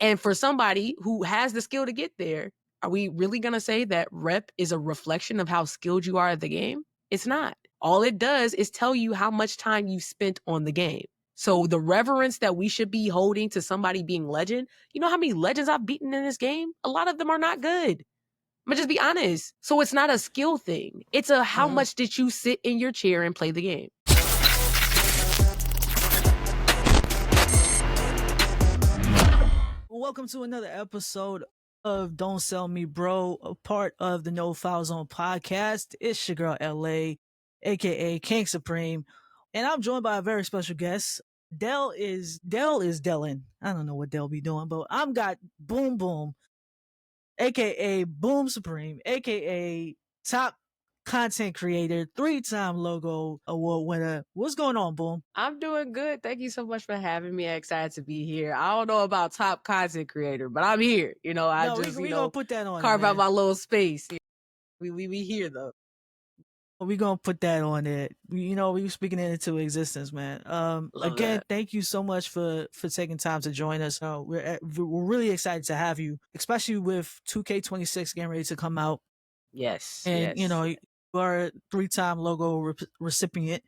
And for somebody who has the skill to get there, are we really going to say that rep is a reflection of how skilled you are at the game? It's not. All it does is tell you how much time you spent on the game. So the reverence that we should be holding to somebody being legend, you know how many legends I've beaten in this game? A lot of them are not good. I'm gonna just be honest. So it's not a skill thing. It's a how much did you sit in your chair and play the game? Welcome to another episode of Don't Sell Me Bro, a part of the No Foul Zone podcast. It's your girl LA, aka King Supreme, and I'm joined by a very special guest. Dell is Dellin. I don't know what Dell be doing, but I'm got BoomBoom, aka Boom Supreme, aka top content creator, 3-time logo award winner. What's going on, Boom? I'm doing good. Thank you so much for having me. I'm excited to be here. I don't know about top content creator, but I'm here. You know, I just, we gonna put that on carve it, out my little space. We here though. We're gonna put that on it. We were speaking it into existence, man. Again, thank you so much for taking time to join us. We're really excited to have you, especially with 2K26 getting ready to come out. Yes. And yes. you are a 3-time logo recipient,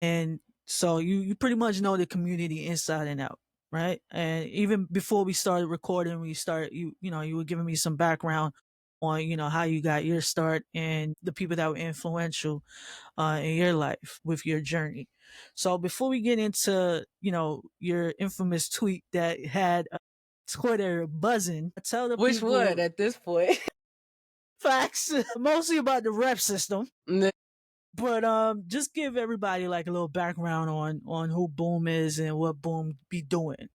and so you pretty much know the community inside and out, right? And even before we started recording, you were giving me some background on how you got your start and the people that were influential in your life with your journey. So before we get into your infamous tweet that had Twitter buzzing, tell the Which people one at this point? facts, mostly about the rep system. But just give everybody like a little background on who Boom is and what Boom be doing.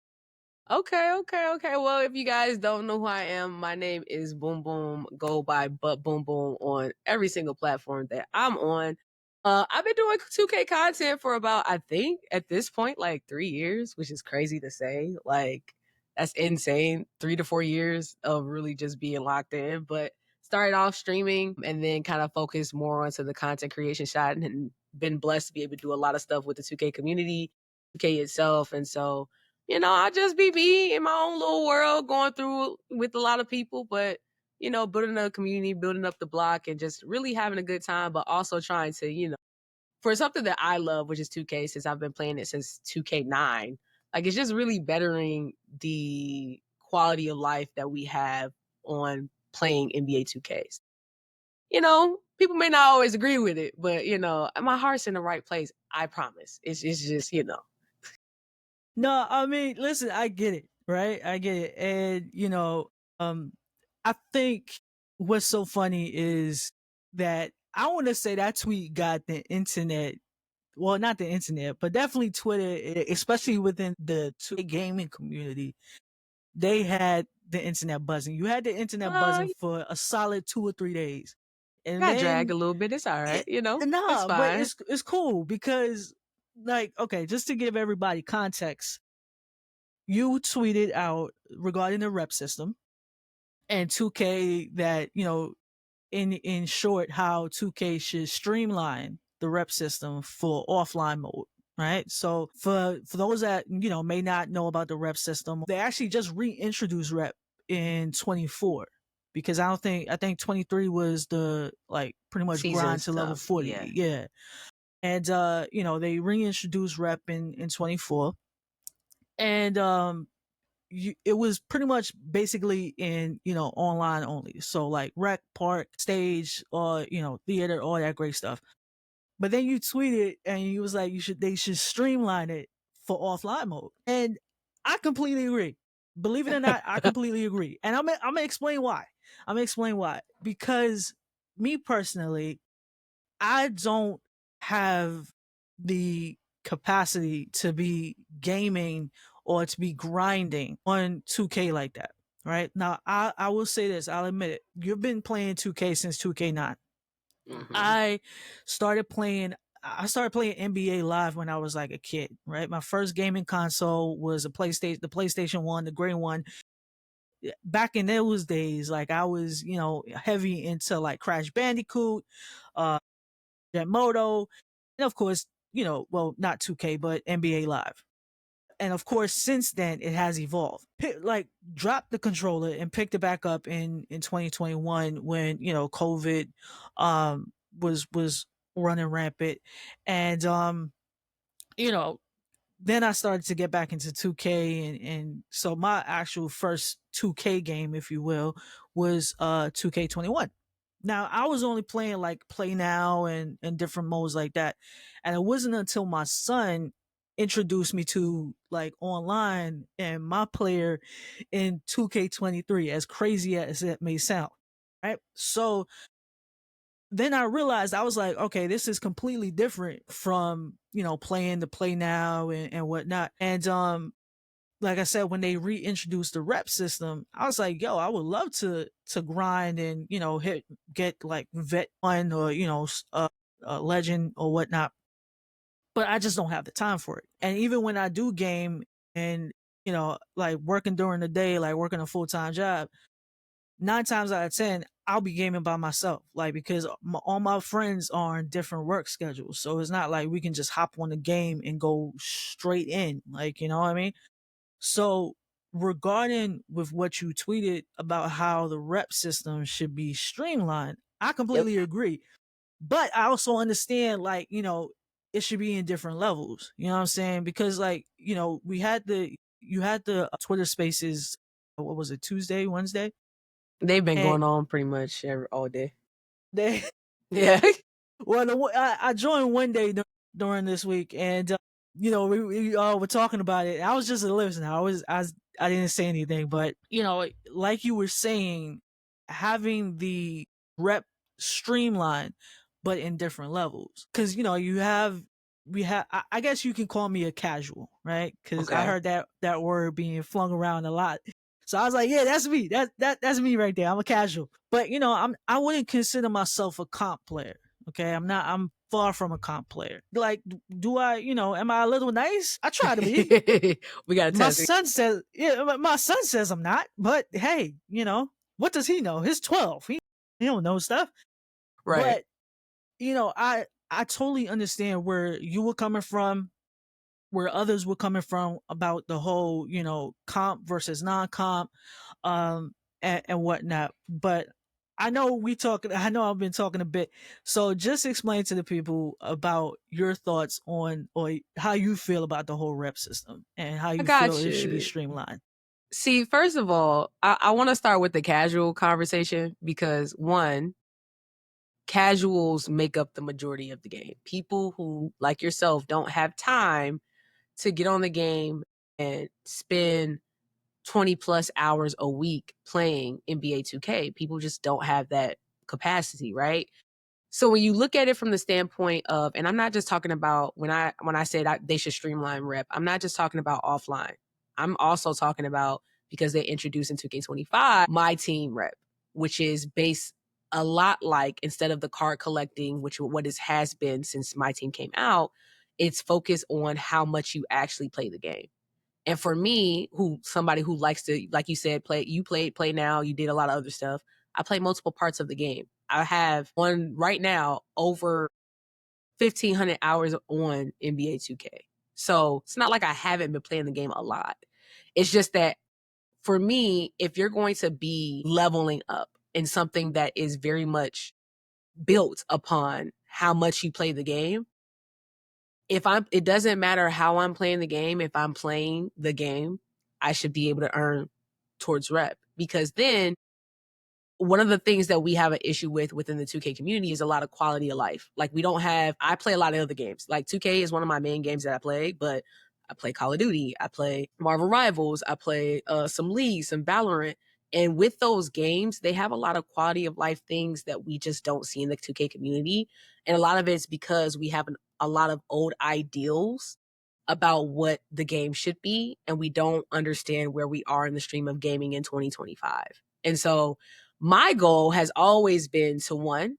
Okay. Well, if you guys don't know who I am, my name is BoomBoom. Go by but BoomBoom on every single platform that I'm on. I've been doing 2K content for about, I think at this point, like 3 years, which is crazy to say. Like, that's insane. 3 to 4 years of really just being locked in. But started off streaming and then kind of focused more onto the content creation side and been blessed to be able to do a lot of stuff with the 2K community, 2K itself. And so, I just be me in my own little world going through with a lot of people, but, building a community, building up the block and just really having a good time, but also trying to, for something that I love, which is 2K, since I've been playing it since 2K9, like it's just really bettering the quality of life that we have on playing NBA 2Ks. People may not always agree with it, but, my heart's in the right place. I promise. It's just. No, I mean, listen, I get it, right? I get it. And, I think what's so funny is that I want to say that tweet got the internet, well, not the internet, but definitely Twitter, especially within the 2K gaming community, they had the internet buzzing. You had the internet buzzing for a solid 2 or 3 days. And Got dragged then, a little bit. It's all right. It's nah, but fine. it's cool because, like, okay, just to give everybody context, you tweeted out regarding the rep system and 2K that, in short, how 2K should streamline the rep system for offline mode. Right. So for those that, may not know about the rep system, they actually just reintroduced rep in 24 because I think 23 was the like pretty much Season grind to level stuff. 40. Yeah. And, they reintroduced rep in 24. And, it was pretty much basically in online only, so like rec, park, stage, or theater, all that great stuff. But then you tweeted and you was like they should streamline it for offline mode, and I completely agree. Believe it or not, I completely agree, and I'm gonna explain why. Because me personally, I don't have the capacity to be gaming or to be grinding on 2K like that. Right now, I will say this. I'll admit it. You've been playing 2K since 2K9. Mm-hmm. I started playing NBA Live when I was like a kid. Right, my first gaming console was the PlayStation 1, the gray one. Back in those days, like I was, heavy into like Crash Bandicoot, Moto, and of course, well, not 2K, but NBA Live. And of course, since then it has evolved. Like dropped the controller and picked it back up in 2021 when COVID was running rampant, and you know then I started to get back into 2K, and so my actual first 2K game, if you will, was 2K21. Now I was only playing like Play Now and different modes like that, and it wasn't until my son introduced me to like online and my player in 2K23, as crazy as it may sound, right? So then I realized, I was like, okay, this is completely different from playing the Play Now and whatnot. And like I said, when they reintroduced the rep system, I was like, yo, I would love to grind and get like vet one or legend or whatnot, but I just don't have the time for it. And even when I do game and like working during the day, like working a full-time job, 9 times out of 10, I'll be gaming by myself, like because all my friends are on different work schedules, so it's not like we can just hop on the game and go straight in, like you know what I mean. So regarding with what you tweeted about how the rep system should be streamlined, I Yep. completely agree. But I also understand, like it should be in different levels. You know what I'm saying? Because like we had the you had the Twitter Spaces. What was it? Tuesday, Wednesday, They've been and going on pretty much all day. they Yeah. well, I joined one day during this week, and we were talking about it. I was just a listener. I didn't say anything, but like you were saying, having the rep streamline, but in different levels, because I guess you can call me a casual, right? Because I Okay. heard that word being flung around a lot. So I was like, yeah, that's me. That's me right there. I'm a casual. But I wouldn't consider myself a comp player. Okay. I'm far from a comp player. Like, do I, am I a little nice? I try to be. We got to My test it. son says, yeah, my son says I'm not, but hey, what does he know? He's 12. He don't know stuff. Right. But, I totally understand where you were coming from, where others were coming from about the whole, comp versus non-comp, and whatnot. But I know I've been talking a bit. So just explain to the people about your thoughts on, or how you feel about the whole rep system and how I you feel got it should be you. streamlined. See, first of all, I want to start with the casual conversation because one, casuals make up the majority of the game. People who, like yourself, don't have time to get on the game and spend 20 plus hours a week playing NBA 2K. People just don't have that capacity, right? So when you look at it from the standpoint of, and I'm not just talking about when I said they should streamline rep, I'm not just talking about offline. I'm also talking about, because they introduced in 2K25 my team rep, which is based a lot like, instead of the card collecting, which what it has been since my team came out, it's focused on how much you actually play the game. And for me, somebody who likes to, like you said, play now, you did a lot of other stuff. I play multiple parts of the game. I have one right now over 1,500 hours on NBA 2K. So it's not like I haven't been playing the game a lot. It's just that for me, if you're going to be leveling up in something that is very much built upon how much you play the game, it doesn't matter how I'm playing the game. If I'm playing the game, I should be able to earn towards rep, because then one of the things that we have an issue with within the 2K community is a lot of quality of life. Like I play a lot of other games. Like 2K is one of my main games that I play, but I play Call of Duty, I play Marvel Rivals, I play some League, some Valorant. And with those games, they have a lot of quality of life things that we just don't see in the 2K community. And a lot of it's because we have a lot of old ideals about what the game should be, and we don't understand where we are in the stream of gaming in 2025. And so my goal has always been to, one,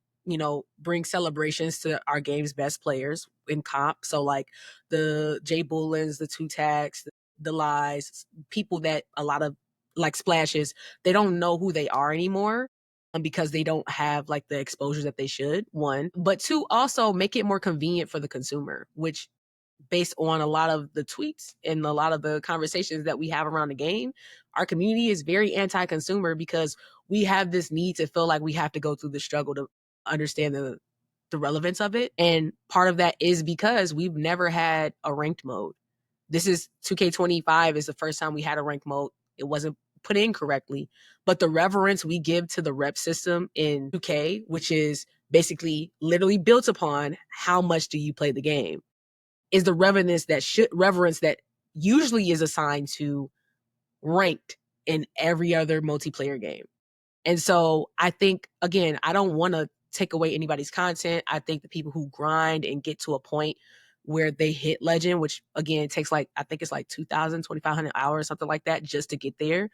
bring celebrations to our game's best players in comp. So like the Jay Bullens, the Two Tags, the Lies, people that a lot of like splashes, they don't know who they are anymore, because they don't have like the exposure that they should, one. But two, also make it more convenient for the consumer, which based on a lot of the tweets and a lot of the conversations that we have around the game, our community is very anti-consumer because we have this need to feel like we have to go through the struggle to understand the relevance of it. And part of that is because we've never had a ranked mode. This is 2K25 is the first time we had a ranked mode. It wasn't put in correctly, but the reverence we give to the rep system in 2K, which is basically literally built upon how much do you play the game, is the reverence that usually is assigned to ranked in every other multiplayer game. And so I think, again, I don't want to take away anybody's content. I think the people who grind and get to a point where they hit legend, which again takes like, I think it's like 2,000, 2,500 hours, something like that, just to get there.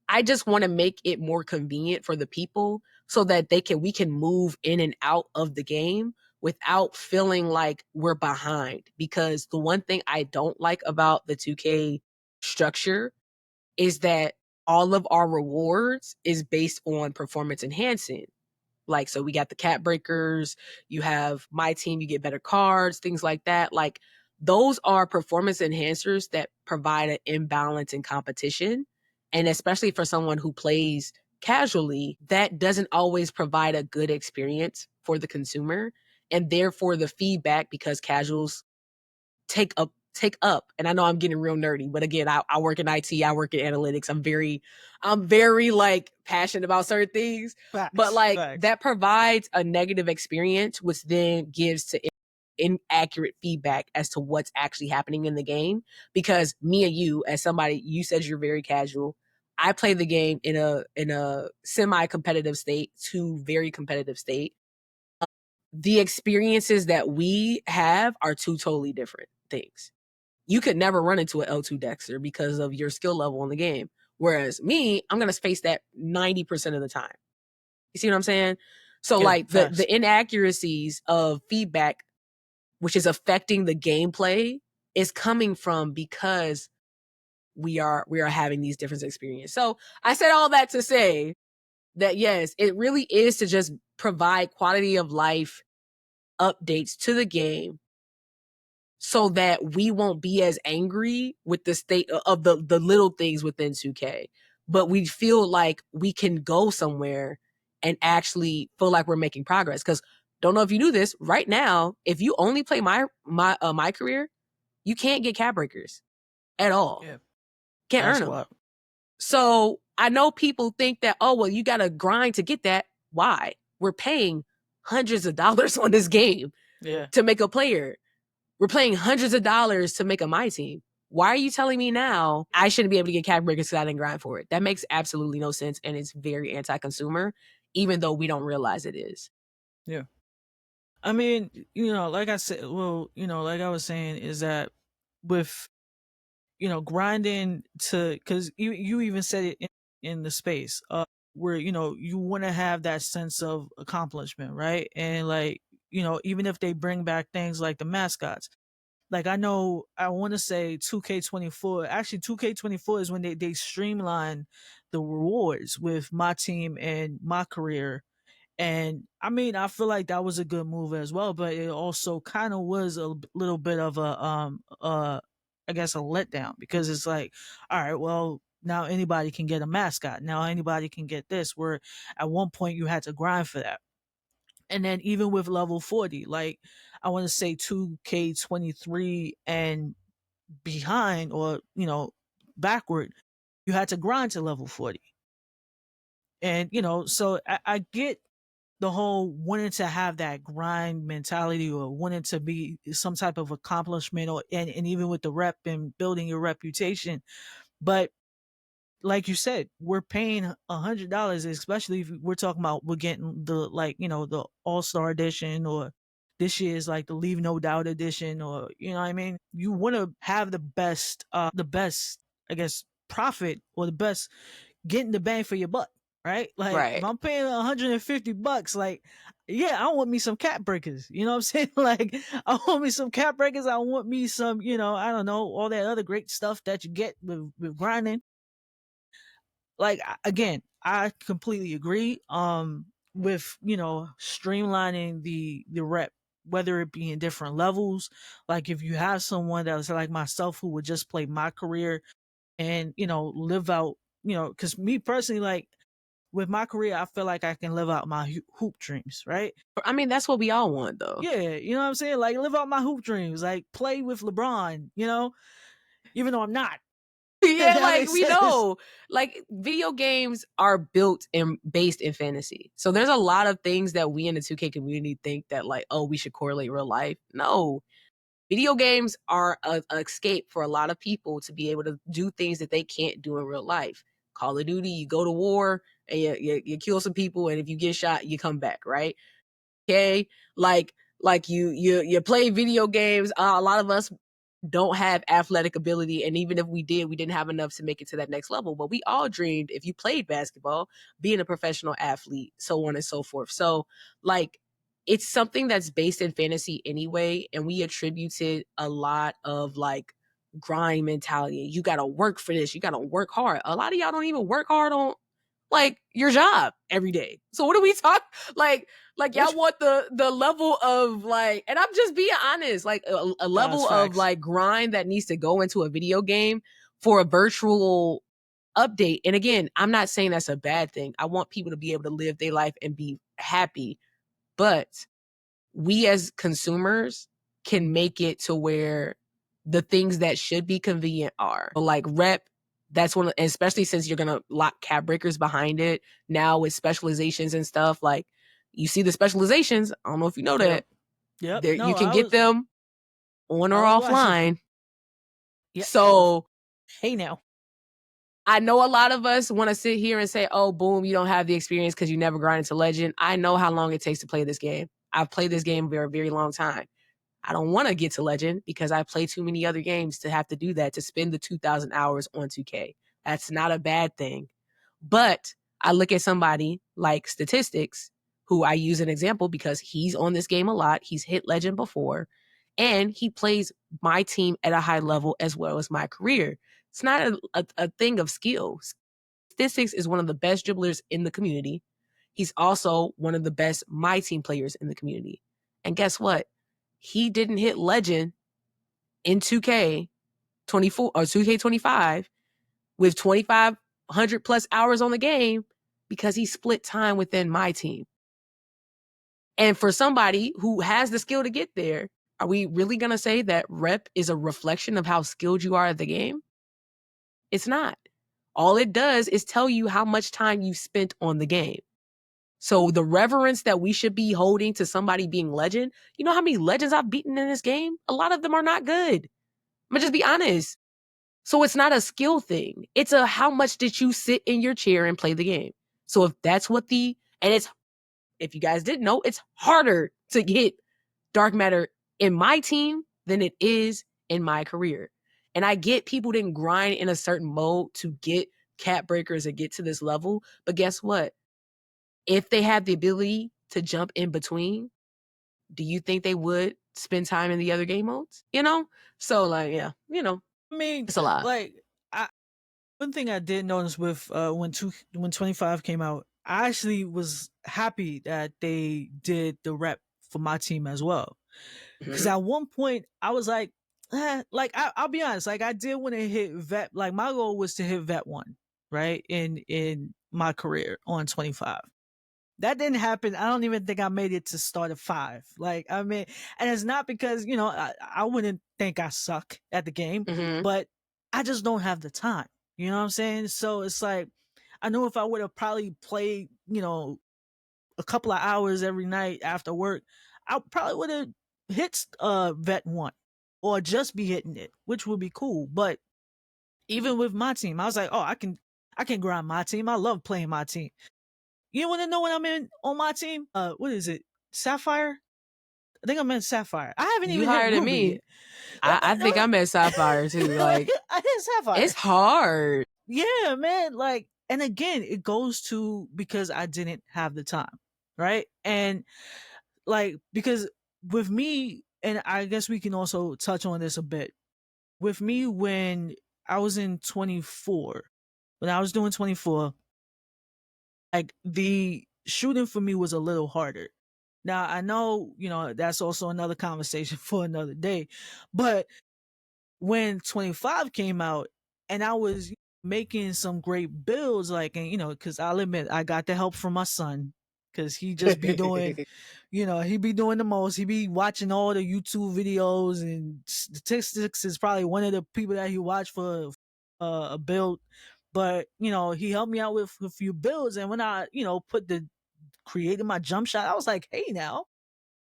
I just want to make it more convenient for the people so that we can move in and out of the game without feeling like we're behind. Because the one thing I don't like about the 2K structure is that all of our rewards is based on performance enhancing. Like, so we got the cap breakers, you have my team, you get better cards, things like that. Like, those are performance enhancers that provide an imbalance in competition. And especially for someone who plays casually, that doesn't always provide a good experience for the consumer. And therefore, the feedback, because casuals take up, and I know I'm getting real nerdy, but again, I work in IT, I work in analytics. I'm very like passionate about certain things. But like Facts. that provides a negative experience, which then gives to inaccurate feedback as to what's actually happening in the game. Because me and you, as somebody, you said you're very casual. I play the game in a semi-competitive state to very competitive state. The experiences that we have are two totally different things. You could never run into an L2 Dexter because of your skill level in the game. Whereas me, I'm going to face that 90% of the time. You see what I'm saying? So Yeah, like facts. the inaccuracies of feedback, which is affecting the gameplay, is coming from because we are having these different experiences. So I said all that to say that yes, it really is to just provide quality of life updates to the game so that we won't be as angry with the state of the little things within 2K. But we feel like we can go somewhere and actually feel like we're making progress. Because don't know if you knew this, right now, if you only play my career, you can't get cap breakers at all. Yeah, Can't that's earn them. wild. So I know people think that, oh, well, you got to grind to get that. Why? We're paying hundreds of dollars on this game Yeah. to make a player. We're paying hundreds of dollars to make a my team. Why are you telling me now I shouldn't be able to get cap breakers because I didn't grind for it? That makes absolutely no sense, and it's very anti-consumer, even though we don't realize it is. Yeah. I mean, like I said, well, like I was saying, is that with grinding to, because you even said it in the space, where you want to have that sense of accomplishment, right? And like even if they bring back things like the mascots, like I know I want to say 2K24. Actually, 2K24 is when they streamline the rewards with my team and my career. And I mean, I feel like that was a good move as well, but it also kind of was a little bit of a I guess a letdown, because it's like, all right, well, now anybody can get a mascot. Now anybody can get this, where at one point you had to grind for that. And then even with level 40, like I want to say 2K23 and behind, or backward, you had to grind to level 40. And so I get the whole wanting to have that grind mentality, or wanting to be some type of accomplishment, or and even with the rep and building your reputation. But like you said, we're paying $100, especially if we're talking about we're getting the, like, the All-Star edition, or this year's like the Leave No Doubt edition, or what I mean? You want to have the best, I guess, profit, or the best getting the bang for your buck, right? Like if Right. I'm paying $150, like, yeah, I want me some cap breakers. You know what I'm saying? Like I want me some cap breakers. I want me some, I don't know, all that other great stuff that you get with grinding. Like again, I completely agree. With streamlining the rep. whether it be in different levels. Like if you have someone that was like myself who would just play my career and, live out, because me personally, like with my career, I feel like I can live out my hoop dreams, right? I mean, that's what we all want, though. Yeah, you know what I'm saying? Like live out my hoop dreams, like play with LeBron, even though I'm not. Yeah, That like makes we sense. know, like video games are built and based in fantasy. So there's a lot of things that we in the 2K community think that like, oh, we should correlate real life. No, video games are a escape for a lot of people to be able to do things that they can't do in real life. Call of Duty, you go to war and you kill some people, and if you get shot, you come back, right? Okay, like you play video games. A lot of us don't have athletic ability, and even if we did, we didn't have enough to make it to that next level. But we all dreamed, if you played basketball, being a professional athlete, so on and so forth. So like it's something that's based in fantasy anyway, and we attributed a lot of like grind mentality. You gotta work for this, you gotta work hard. A lot of y'all don't even work hard on like your job every day. So what do we talk like y'all Which want the level of like, and I'm just being honest, like a That's level of facts. like grind that needs to go into a video game for a virtual update. And again, I'm not saying that's a bad thing. I want people to be able to live their life and be happy, but we as consumers can make it to where the things that should be convenient are. Like rep, that's one, especially since you're gonna lock cap breakers behind it now with specializations and stuff. Like you see the specializations. I don't know if you know Yep. that. Yep. There you No, can get them on I or was watching. offline. Yeah. So Hey now. I know a lot of us want to sit here and say, oh, boom, you don't have the experience because you never grinded to legend. I know how long it takes to play this game. I've played this game for a very long time. I don't want to get to legend because I play too many other games to have to do that, to spend the 2,000 hours on 2K. That's not a bad thing. But I look at somebody like Statistics, who I use an example because he's on this game a lot. He's hit legend before, and he plays my team at a high level as well as my career. It's not a thing of skill. Statistics is one of the best dribblers in the community. He's also one of the best my team players in the community. And guess what? He didn't hit legend in 2K 24 or 2K25 with 2,500 plus hours on the game because he split time within my team. And for somebody who has the skill to get there, are we really going to say that rep is a reflection of how skilled you are at the game? It's not. All it does is tell you how much time you spent on the game. So the reverence that we should be holding to somebody being legend, you know how many legends I've beaten in this game? A lot of them are not good. I'm gonna just be honest. So it's not a skill thing. It's a how much did you sit in your chair and play the game. So if that's what and it's, if you guys didn't know, it's harder to get dark matter in my team than it is in my career. And I get people didn't grind in a certain mode to get cap breakers and get to this level. But guess what? If they had the ability to jump in between, do you think they would spend time in the other game modes? So like, yeah, I mean, it's a lot. like, one thing I did notice with when 25 came out, I actually was happy that they did the rep for my team as well. Because Mhm. at one point I was like, like I'll be honest, like I did want to hit vet. Like my goal was to hit vet one, right, in my career on 25. That didn't happen. I don't even think I made it to start at 5. Like I mean, and it's not because I wouldn't think I suck at the game, Mhm. but I just don't have the time. You know what I'm saying? So it's like I know if I would have probably played, a couple of hours every night after work, I probably would have hit vet one or just be hitting it, which would be cool. But even with my team, I was like, oh, I can grind my team. I love playing my team. You want to know what I'm in on my team? What is it? Sapphire? I think I'm in Sapphire. I haven't You even hit higher than Ruby yet. me. I think I'm at Sapphire too. Like I hit it's Sapphire. hard. Yeah, man. Like, and again, it goes to because I didn't have the time, right? And like because with me, and I guess we can also touch on this a bit. With me, when I was in 24, when I was doing 24, like the shooting for me was a little harder Now I know, that's also another conversation for another day. But when 25 came out and I was making some great builds, like, and because I'll admit I got the help from my son, because he just be doing, he be doing the most. He be watching all the YouTube videos, and statistics is probably one of the people that he watched for a build. But he helped me out with a few builds, and when I created my jump shot, I was like, hey, now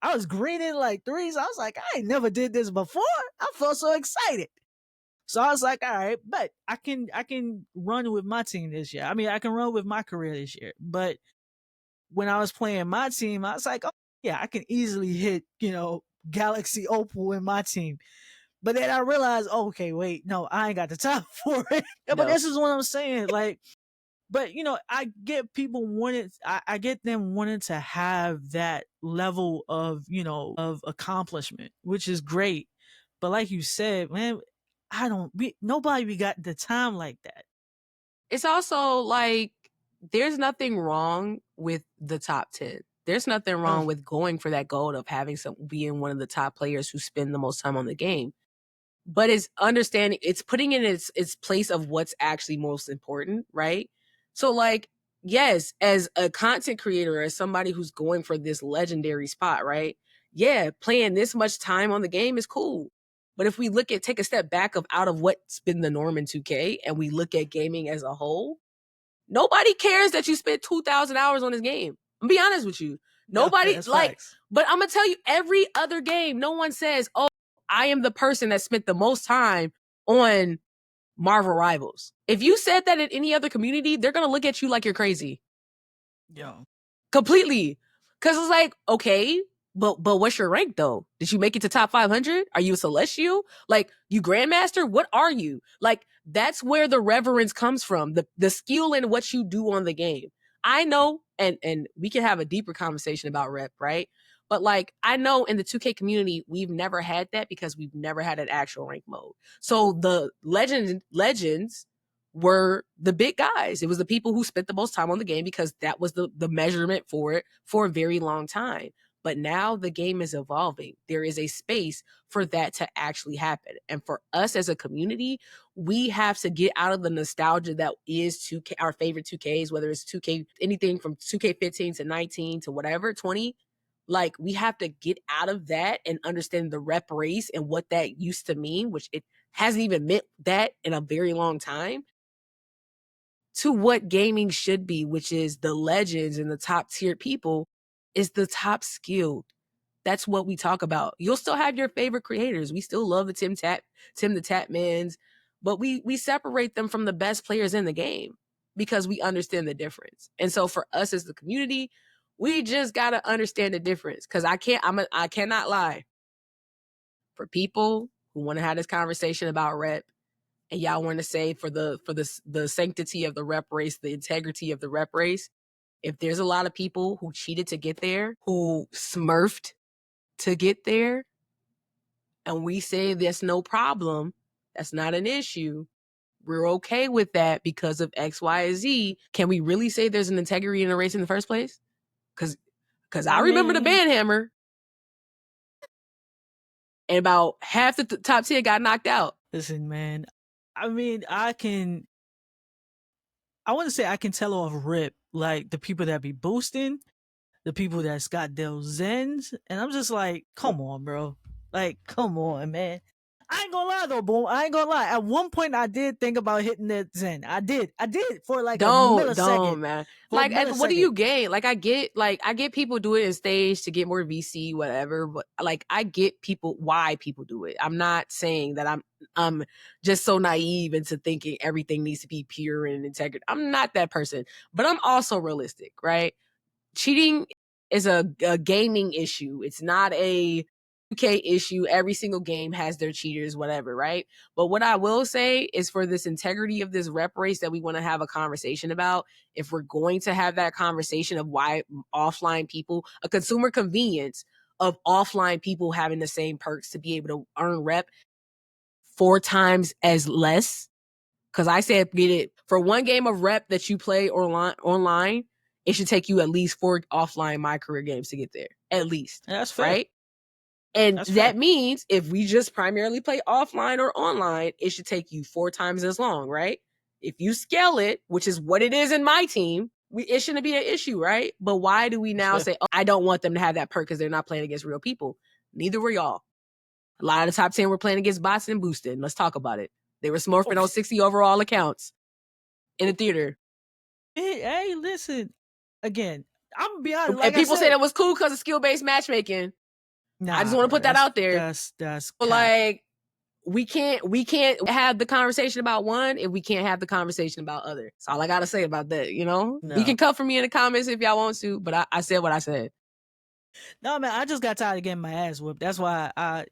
I was greening like threes. I was like, I ain't never did this before. I felt so excited. So I was like, all right, but I can run with my team this year. I mean, I can run with my career this year. But when I was playing my team, I was like, oh yeah, I can easily hit, Galaxy Opal in my team. But then I realized, oh, okay, wait, no, I ain't got the time for it. But No. this is what I'm saying. Like, but I get people wanting, I get them wanting to have that level of, of accomplishment, which is great. But like you said, man, nobody be got the time like that. It's also like there's nothing wrong with the top 10. There's nothing wrong with going for that goal of having being one of the top players who spend the most time on the game. But it's understanding, it's putting in its place of what's actually most important, right? So like, yes, as a content creator, as somebody who's going for this legendary spot, right? Yeah, playing this much time on the game is cool. But if we take a step back out of what's been the norm in 2K and we look at gaming as a whole, nobody cares that you spent 2,000 hours on this game. I'm be honest with you. Nobody Facts. but I'm gonna tell you, every other game, no one says, oh, I am the person that spent the most time on Marvel Rivals. If you said that in any other community, they're gonna look at you like you're crazy. Yo. Completely. Cause it's like, okay, but what's your rank though? Did you make it to top 500? Are you a celestial? Like, you grandmaster? What are you? Like, that's where the reverence comes from. The skill in what you do on the game. I know, and we can have a deeper conversation about rep, right? But like, I know in the 2K community, we've never had that because we've never had an actual rank mode. So the legends were the big guys. It was the people who spent the most time on the game because that was the measurement for it for a very long time. But now the game is evolving. There is a space for that to actually happen. And for us as a community, we have to get out of the nostalgia that is 2K, our favorite 2Ks, whether it's 2K, anything from 2K15 to 19 to whatever, 20. Like, we have to get out of that and understand the rep race and what that used to mean, which it hasn't even meant that in a very long time, to what gaming should be, which is the legends and the top tier people is the top skilled. That's what we talk about. You'll still have your favorite creators. We still love the Tim the Tatmans, but we separate them from the best players in the game because we understand the difference. And so for us as the community, we just gotta understand the difference. Cause I cannot lie. For people who want to have this conversation about rep, and y'all want to say for the sanctity of the rep race, the integrity of the rep race, if there's a lot of people who cheated to get there, who smurfed to get there, and we say there's no problem, that's not an issue, we're okay with that because of X, Y, and Z, can we really say there's an integrity in the race in the first place? Because I remember the band hammer, and about half the top 10 got knocked out. Listen, man. I mean, I wouldn't say I can tell off rip, like the people that be boosting, the people that's got those Zens, and I'm just like, come on, bro. Like, come on, man. I ain't gonna lie though, Boom. I ain't gonna lie. At one point, I did think about hitting that Zen. I did for like a millisecond. Don't, man. Like, what do you gain? Like, I get people do it in stage to get more VC, whatever. But like, I get why people do it. I'm not saying that I'm just so naive into thinking everything needs to be pure and integrity. I'm not that person, but I'm also realistic, right? Cheating is a gaming issue. It's not a 2K issue. Every single game has their cheaters, whatever, right? But what I will say is, for this integrity of this rep race that we want to have a conversation about, if we're going to have that conversation of why offline people, a consumer convenience of offline people having the same perks to be able to earn rep 4 times as less, because I said, get it, for one game of rep that you play online, it should take you at least 4 offline My Career games to get there. at least. That's fair. Right? And That's that fair. means if we just primarily play offline or online, it should take you 4 times as long, right? If you scale it, which is what it is in my team, it shouldn't be an issue, right? But why do we now say, oh, I don't want them to have that perk because they're not playing against real people? Neither were y'all. A lot of the top 10 were playing against bots and boosted. Let's talk about it. They were smurfing on 60 overall accounts in the theater. Hey, listen. Again, I'm gonna be honest. And Like people I say said, that was cool because of skill-based matchmaking. I just want to bro, put that out there. That's But cap. like, we can't have the conversation about one if we can't have the conversation about other. That's all I gotta say about that, you know? No. You can come for me in the comments if y'all want to, but I said what I said. No, man, I just got tired of getting my ass whooped. That's why I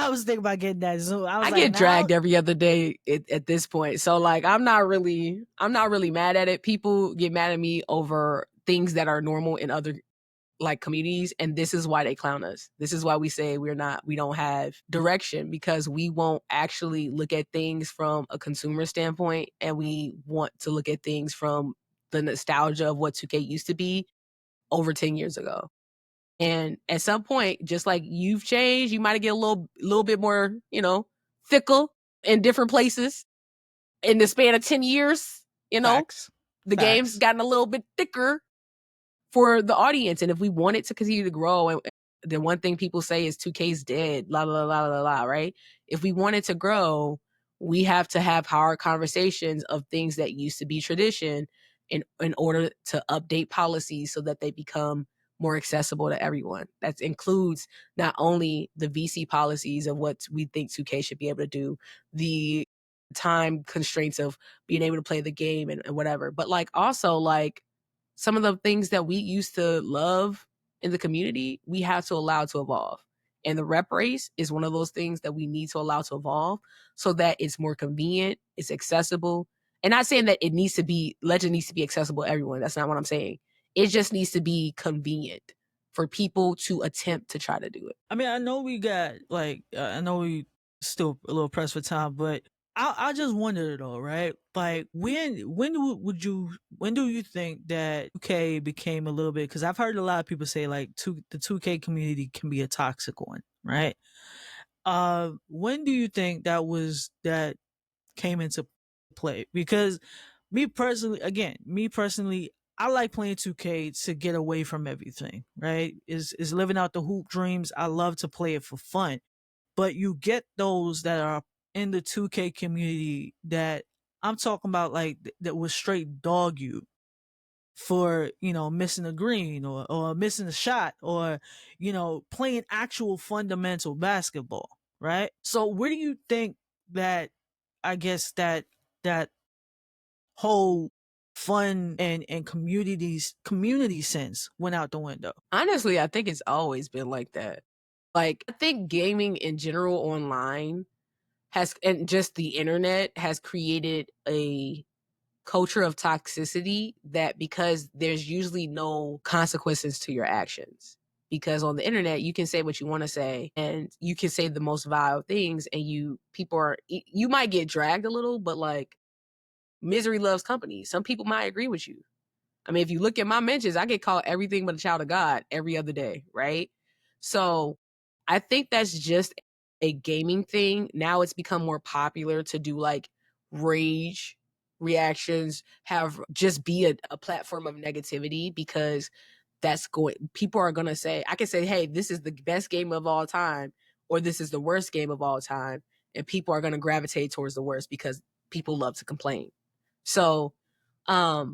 was thinking about getting that Zoom. I get dragged every other day at this point. So like I'm not really mad at it. People get mad at me over things that are normal in other like communities, and this is why they clown us. This is why we say we don't have direction, because we won't actually look at things from a consumer standpoint, and we want to look at things from the nostalgia of what 2K used to be over 10 years ago. And at some point, just like you've changed, you might get a little bit more, fickle in different places in the span of 10 years, Facts. the game's gotten a little bit thicker for the audience. And if we want it to continue to grow, and the one thing people say is 2K's dead, la la la la la, right? If we want it to grow, we have to have hard conversations of things that used to be tradition in order to update policies so that they become more accessible to everyone. That includes not only the VC policies of what we think 2K should be able to do, the time constraints of being able to play the game and whatever, but like also like some of the things that we used to love in the community, we have to allow to evolve. And the rep race is one of those things that we need to allow to evolve so that it's more convenient, it's accessible. And not saying that Legend needs to be accessible to everyone. That's not what I'm saying. It just needs to be convenient for people to attempt to try to do it. I mean, I know we got I know we still a little pressed for time, but I just wondered though, right? Like when do you think that 2K became a little bit? Because I've heard a lot of people say like the 2K community can be a toxic one, right? When do you think that came into play? Because me personally, I like playing 2K to get away from everything, right? Is living out the hoop dreams. I love to play it for fun. But you get those that are in the 2K community that I'm talking about, like that was straight dog you for, missing a green or missing a shot or, playing actual fundamental basketball, right? So where do you think that, I guess that whole fun and community sense went out the window? Honestly, I think it's always been like that. Like, I think gaming in general online and just the internet has created a culture of toxicity that, because there's usually no consequences to your actions. Because on the internet, you can say what you want to say and you can say the most vile things, and you might get dragged a little, but like misery loves company. Some people might agree with you. I mean, if you look at my mentions, I get called everything but a child of God every other day, right? So I think that's just a gaming thing. Now it's become more popular to do like rage reactions, have just be a platform of negativity, because people are going to say, I can say, hey, this is the best game of all time, or this is the worst game of all time. And people are going to gravitate towards the worst because people love to complain. So, I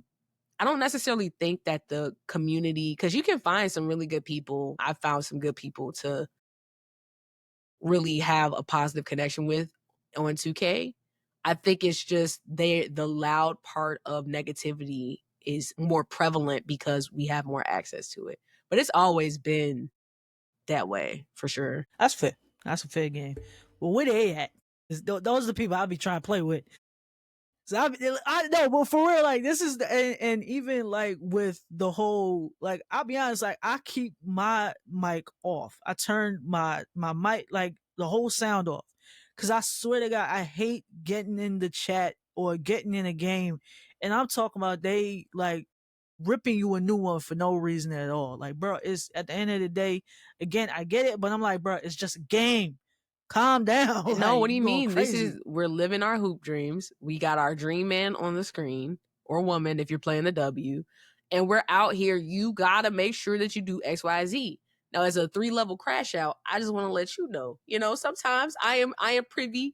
don't necessarily think that the community, because you can find some really good people. I found some good people to really have a positive connection with on 2K. I think it's just the loud part of negativity is more prevalent because we have more access to it. But it's always been that way, for sure. That's fair. That's a fair game. Well, where they at? Those are the people I'll be trying to play with. So I know, but for real, like this is and even like with the whole, like I'll be honest, like I keep my mic off. I turn my mic, like the whole sound off, because I swear to God, I hate getting in the chat or getting in a game, and I'm talking about they like ripping you a new one for no reason at all. Like, bro, it's at the end of the day, again, I get it, but I'm like, bro, it's just a game. Calm down. No, Like, what do you you going mean? crazy. We're living our hoop dreams. We got our dream man on the screen, or woman if you're playing the W, and we're out here. You gotta make sure that you do XYZ. Now, as a 3-level crash out, I just want to let you know. Sometimes I am privy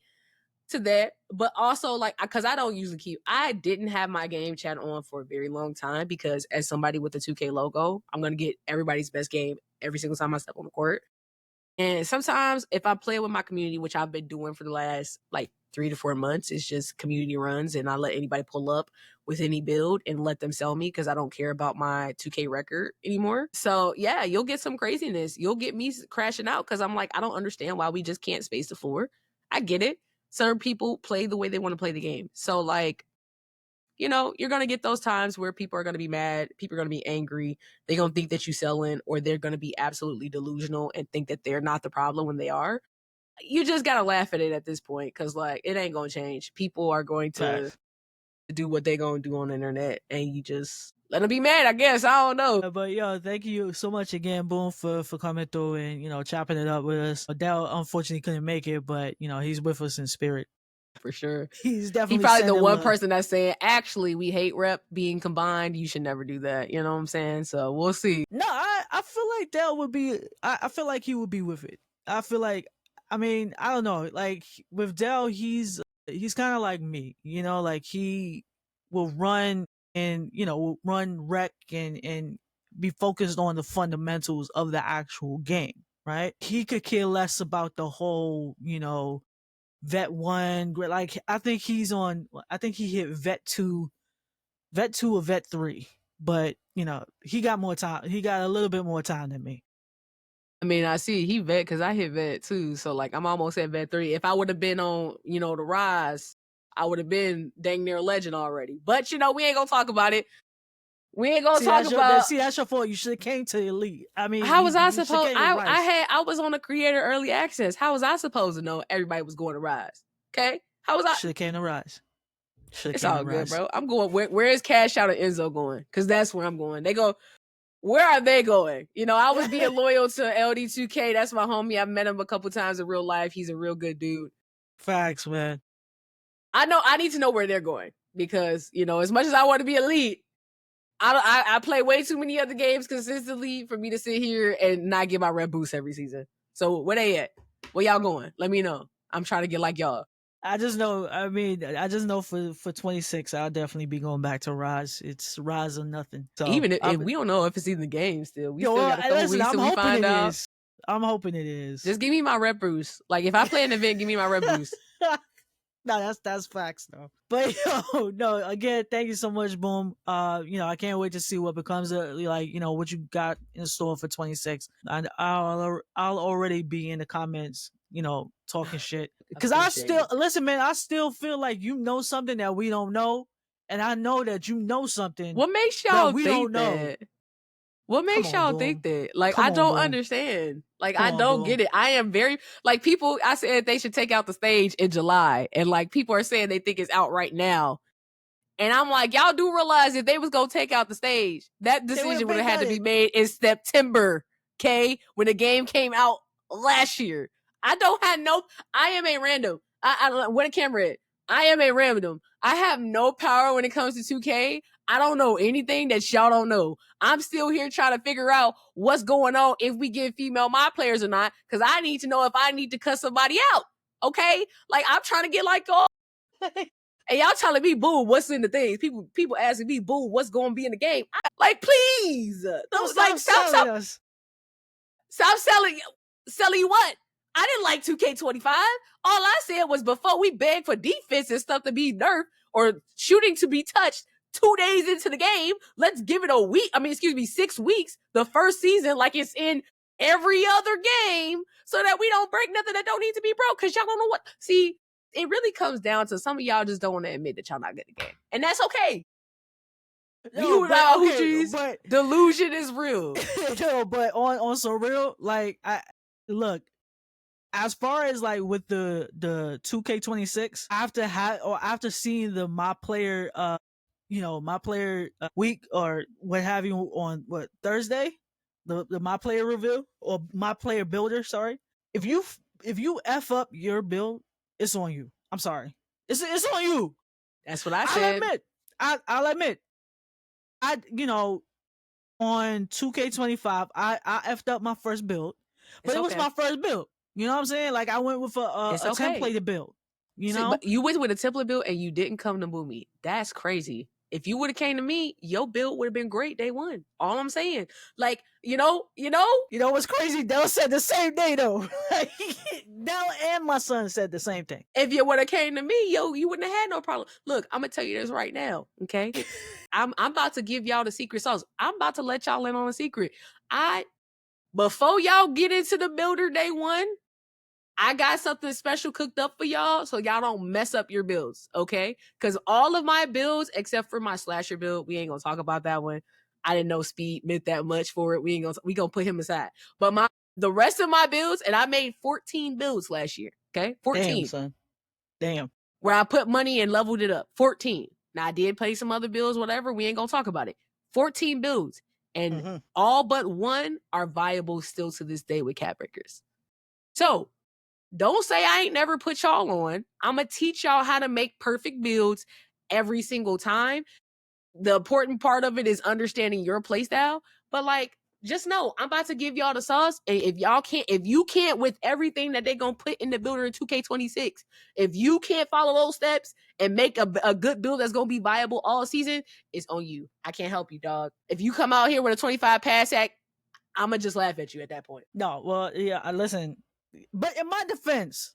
to that, but also like because I don't usually I didn't have my game chat on for a very long time because as somebody with the 2K logo, I'm gonna get everybody's best game every single time I step on the court. And sometimes if I play with my community, which I've been doing for the last like 3 to 4 months, it's just community runs and I let anybody pull up with any build and let them sell me because I don't care about my 2K record anymore. So yeah, you'll get some craziness. You'll get me crashing out because I'm like, I don't understand why we just can't space the floor. I get it. Certain people play the way they want to play the game. So like, you're going to get those times where people are going to be mad. People are going to be angry. They're going to think that you selling, or they're going to be absolutely delusional and think that they're not the problem when they are. You just got to laugh at it at this point because, like, it ain't going to change. People are going to do what they're going to do on the internet, and you just let them be mad, I guess. I don't know. But yo, thank you so much again, Boom, for coming through and chopping it up with us. Adele unfortunately couldn't make it, but he's with us in spirit. For sure. He's definitely He's probably the sending one love. person that's saying, actually, we hate rep being combined. You should never do that. You know what I'm saying? So we'll see. No, I feel like Dell would be. I feel like he would be with it. I feel like. I mean, I don't know. Like with Dell, he's kind of like me. Like he will run and will run rec and be focused on the fundamentals of the actual game. Right? He could care less about the whole vet 1. Like I think he's on. I think he hit vet 2 or vet 3, but he got more time. He got a little bit more time than me. I mean, I see he vet because I hit vet too. So like I'm almost at vet 3. If I would have been on, the rise, I would have been dang near legend already. But we ain't gonna talk about it. We ain't gonna talk about. That's your fault. You should have came to elite. I mean, how was I supposed? I was on a creator early access. How was I supposed to know everybody was going to rise? Okay, how was I? Should have came to rise. It's all good, bro. I'm going. Where is Cash Out and Enzo going? Because that's where I'm going. They go. Where are they going? I was being loyal to LD2K. That's my homie. I've met him a couple times in real life. He's a real good dude. Facts, man. I need to know where they're going because as much as I want to be elite, I play way too many other games consistently for me to sit here and not get my red boost every season. So where they at? Where y'all going? Let me know. I'm trying to get like y'all. I just know. I mean, I just know for 26, I'll definitely be going back to Rise. It's Rise or nothing. So even if we don't know if it's in the game still. We still got a couple weeks till we find out. I'm hoping it is. Just give me my rep boost. Like if I play an event, give me my rep boost. No, that's facts though. But no, again, thank you so much, Boom. I can't wait to see what becomes of what you got in store for 26. And I'll already be in the comments, talking shit. Because I still feel like you know something that we don't know, and I know that you know something. What makes y'all think that? What makes y'all think that? Like, I don't understand. Like, I don't get it. I am very, like, people, I said they should take out the stage in July. And, like, people are saying they think it's out right now. And I'm like, y'all do realize if they was going to take out the stage, that decision would have had to be made in September, okay? When the game came out last year. I am a random. When a camera at? I am a random. I have no power when it comes to 2K. I don't know anything that y'all don't know. I'm still here trying to figure out what's going on if we get female mod players or not, because I need to know if I need to cut somebody out. Okay? Like, I'm trying to get like all. And y'all telling me, Boom, what's in the things? People asking me, Boom, what's going to be in the game? Please. Stop selling you what? I didn't like 2K25. All I said was before we begged for defense and stuff to be nerfed or shooting to be touched 2 days into the game, let's give it 6 weeks, the first season, like it's in every other game, so that we don't break nothing that don't need to be broke, because y'all don't know what. See, it really comes down to some of y'all just don't want to admit that y'all not good at the game. And that's okay. But delusion is real. No, but on some real, like, look, as far as like with the 2K26, after seeing the my player my player week or what have you on Thursday, the my player reveal or my player builder. Sorry, if you f up your build, it's on you. I'm sorry, it's on you. That's what I said. I'll admit. On 2K25, I effed up my first build, but it was my first build. You know what I'm saying? Like I went with a templated build. But you went with a template build and you didn't come to Boom Me. That's crazy. If you would have came to me, your build would have been great day one. All I'm saying, like, you know what's crazy? Dell said the same day though. Dell and my son said the same thing. If you would have came to me, you wouldn't have had no problem. Look, I'm gonna tell you this right now, okay? I'm about to give y'all the secret sauce. I'm about to let y'all in on a secret. Before y'all get into the builder day one, I got something special cooked up for y'all so y'all don't mess up your builds, okay? Because all of my builds, except for my slasher build, we ain't gonna talk about that one. I didn't know Speed meant that much for it. We gonna put him aside. But the rest of my builds, and I made 14 builds last year, okay? 14. Damn, son. Damn. Where I put money and leveled it up. 14. Now, I did play some other builds, whatever. We ain't gonna talk about it. 14 builds. And all but one are viable still to this day with cap breakers. So, don't say I ain't never put y'all on. I'm going to teach y'all how to make perfect builds every single time. The important part of it is understanding your playstyle. But like, just know, I'm about to give y'all the sauce. And if you can't with everything that they're going to put in the builder in 2K26, if you can't follow those steps and make a good build that's going to be viable all season, it's on you. I can't help you, dog. If you come out here with a 25 pass act, I'm going to just laugh at you at that point. No, well, yeah, listen. But in my defense,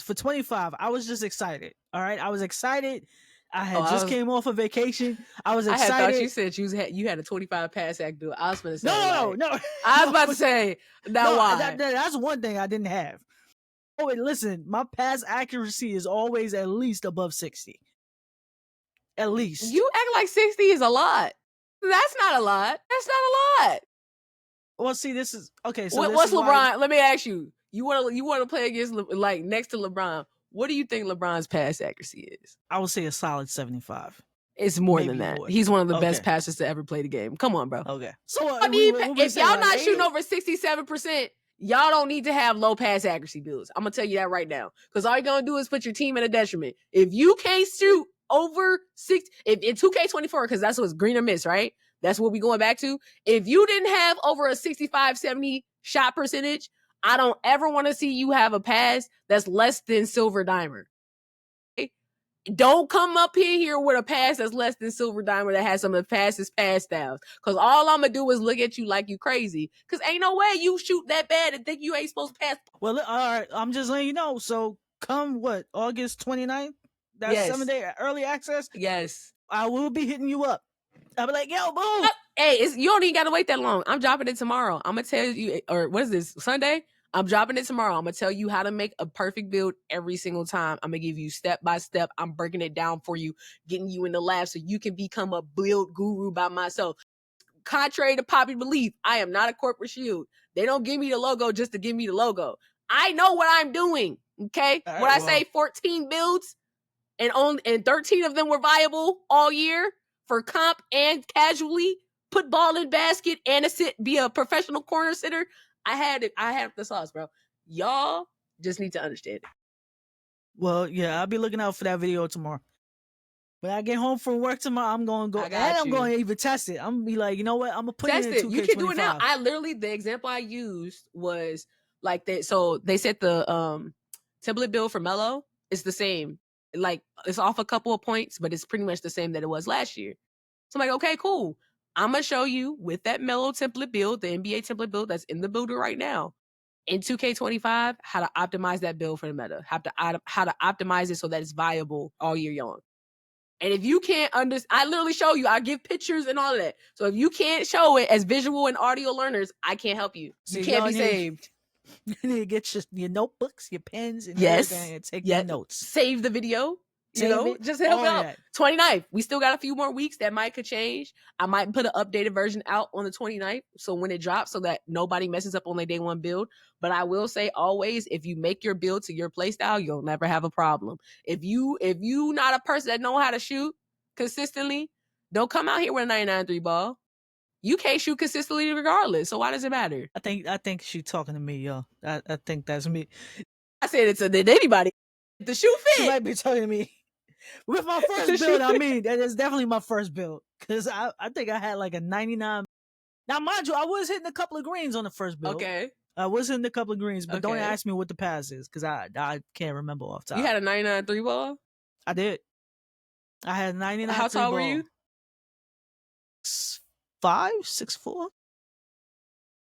for 25, I was just excited. All right, I was excited. I had came off a vacation. I was excited. I thought you said you had a 25 pass act build. I was going to say no. I was about to say why? That's one thing I didn't have. Oh, wait, listen, my pass accuracy is always at least above 60. At least. You act like 60 is a lot. That's not a lot. That's not a lot. Well, see, this is okay. So what's LeBron? Let me ask you. You want to play against like next to LeBron? What do you think LeBron's pass accuracy is? I would say a solid 75. It's more than that. He's one of the best passers to ever play the game. Come on, bro. Okay. So if y'all not shooting over 67%, y'all don't need to have low pass accuracy builds. I'm gonna tell you that right now, because all you're gonna do is put your team at a detriment. If you can't shoot over 6, if in 2K24, because that's what's green or miss, right? That's what we going back to. If you didn't have over a 65, 70 shot percentage, I don't ever want to see you have a pass that's less than silver diamond. Okay? Don't come up in here with a pass that's less than silver diamond that has some of the fastest pass styles. Because all I'm going to do is look at you like you crazy. Because ain't no way you shoot that bad and think you ain't supposed to pass. Well, all right. I'm just letting you know. So come August 29th? That's 7-day early access? Yes. I will be hitting you up. I'll be like, yo, boom. Hey, you don't even got to wait that long. I'm dropping it tomorrow. I'm going to tell you, or what is this, Sunday? I'm dropping it tomorrow. I'm going to tell you how to make a perfect build every single time. I'm going to give you step by step. I'm breaking it down for you, getting you in the lab so you can become a build guru by myself. Contrary to popular belief, I am not a corporate shield. They don't give me the logo just to give me the logo. I know what I'm doing, okay? Right, when I say 14 builds and 13 of them were viable all year for comp and casually, put ball in basket and be a professional corner sitter, I had the sauce, bro. Y'all just need to understand it. Well, yeah, I'll be looking out for that video tomorrow. When I get home from work tomorrow, I'm going to go and I'm going to even test it. I'm going to be like, you know what? I'm going to put it in 2K25. You can do it now. The example I used was like that. So they said the template build for Melo is the same. Like it's off a couple of points, but it's pretty much the same that it was last year. So I'm like, okay, cool. I'm going to show you with that Melo template build, the NBA template build that's in the builder right now, in 2K25, how to optimize that build for the meta, how to optimize it so that it's viable all year long. And if you can't I literally show you, I give pictures and all of that. So if you can't show it as visual and audio learners, I can't help you. You can't be saved. You need to get your notebooks, your pens, and everything and take your notes. Save the video. Just help out. 29th. We still got a few more weeks. That could change. I might put an updated version out on the 29th. So when it drops, so that nobody messes up on their day one build. But I will say always, if you make your build to your play style, you'll never have a problem. If you not a person that know how to shoot, consistently, don't come out here with a 99 3 ball. You can't shoot consistently regardless. So why does it matter? I think she's talking to me, yo. I think that's me. I said it's anybody. The shoe fit. She might be talking to me. With my first build, I mean, that is definitely my first build. Because I think I had like a 99. Now, mind you, I was hitting a couple of greens on the first build. Okay. I was hitting a couple of greens, but don't Okay. ask me what the pass is, because I can't remember off top. You had a 99 3 ball? I did. I had a 99 How 3 tall ball. were you? 6'5", 6'4".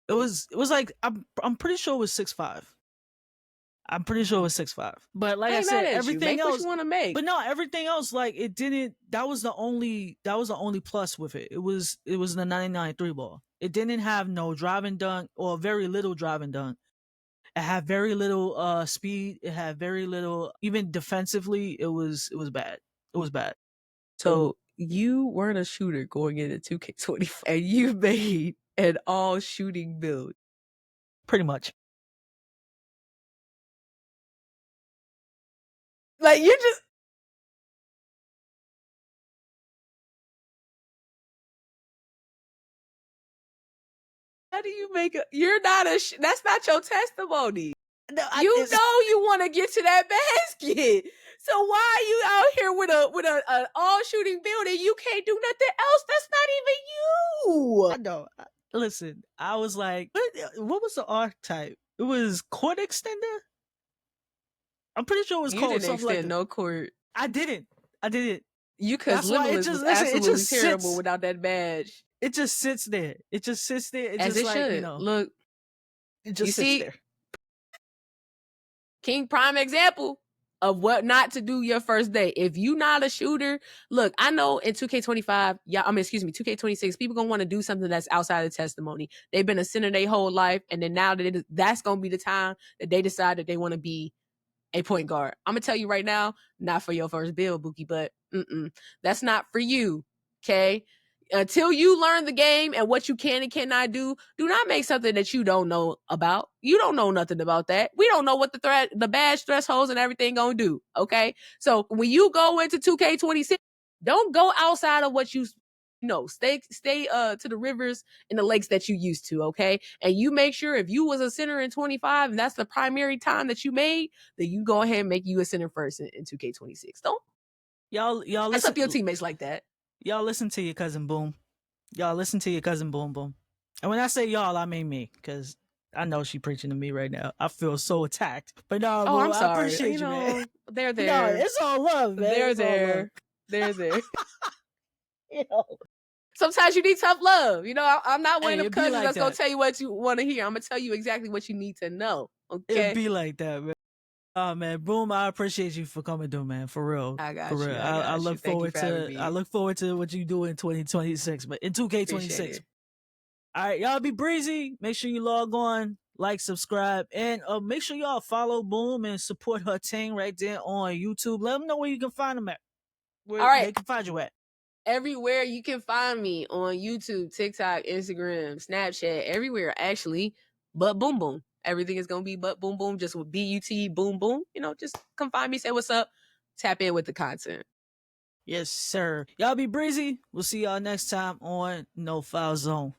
It was like I'm pretty sure it was 6'5". I'm pretty sure it was 6'5". But like I said, everything else what you want to make. But no, everything else, like, it didn't. That was the only plus with it. It was the 99 3 ball. It didn't have no driving dunk, or very little driving dunk. It had very little speed. It had very little, even defensively. It was bad. It was bad. So you weren't a shooter going into 2K25, and you made an all shooting build. Pretty much. Like, you just. How do you make a? You're not a. That's not your testimony. No, you know you want to get to that basket. So why are you out here with a all shooting build and you can't do nothing else? That's not even you. I know. Listen, I was like, what was the archetype? It was court extender. I'm pretty sure it was you called didn't something extend like that. no court. I didn't. You because Limitless was absolutely terrible without that badge. It just sits there. It just sits there. It As just it like, should. you know, Look, it just sits there. King prime example of what not to do your first day. If you not a shooter, look, I know in 2K25, 2K26, people gonna want to do something that's outside of testimony. They've been a center their whole life, and then now that's gonna be the time that they decide that they want to be a point guard. I'm gonna tell you right now, not for your first build, Bookie, but that's not for you. Okay. Until you learn the game and what you can and cannot do not make something that you don't know about. You don't know nothing about that. We don't know what the badge thresholds and everything gonna do. Okay. So when you go into 2K26, don't go outside of what you know. Stay to the rivers and the lakes that you used to. Okay. And you make sure if you was a center in 25 and that's the primary time that you made, then you go ahead and make you a center first in 2K26. Don't y'all mess up your teammates like that. Y'all listen to your cousin Boom. Y'all listen to your cousin Boom Boom. And when I say y'all, I mean me, because I know she preaching to me right now. I feel so attacked. But no, Boom, I'm sorry. I appreciate you, man. They're there. No, it's all love, man. They're there. They're there. You know. Sometimes you need tough love. You know, I'm not one of them cousins like that's going to tell you what you want to hear. I'm going to tell you exactly what you need to know. Okay? It'd be like that, man. Oh man, Boom! I appreciate you for coming through, man. For real, I got for you. real. I look forward to. I look forward to what you do in 2026, but in 2K26. All right, y'all be breezy. Make sure you log on, like, subscribe, and make sure y'all follow Boom and support her team right there on YouTube. Let them know where you can find them at. Where all right, they can find you at. Everywhere you can find me on YouTube, TikTok, Instagram, Snapchat, everywhere actually. But BoomBoom. Everything is going to be but BoomBoom, just with BUT, Boom Boom. You know, just come find me, say what's up, tap in with the content. Yes, sir. Y'all be breezy. We'll see y'all next time on No Foul Zone.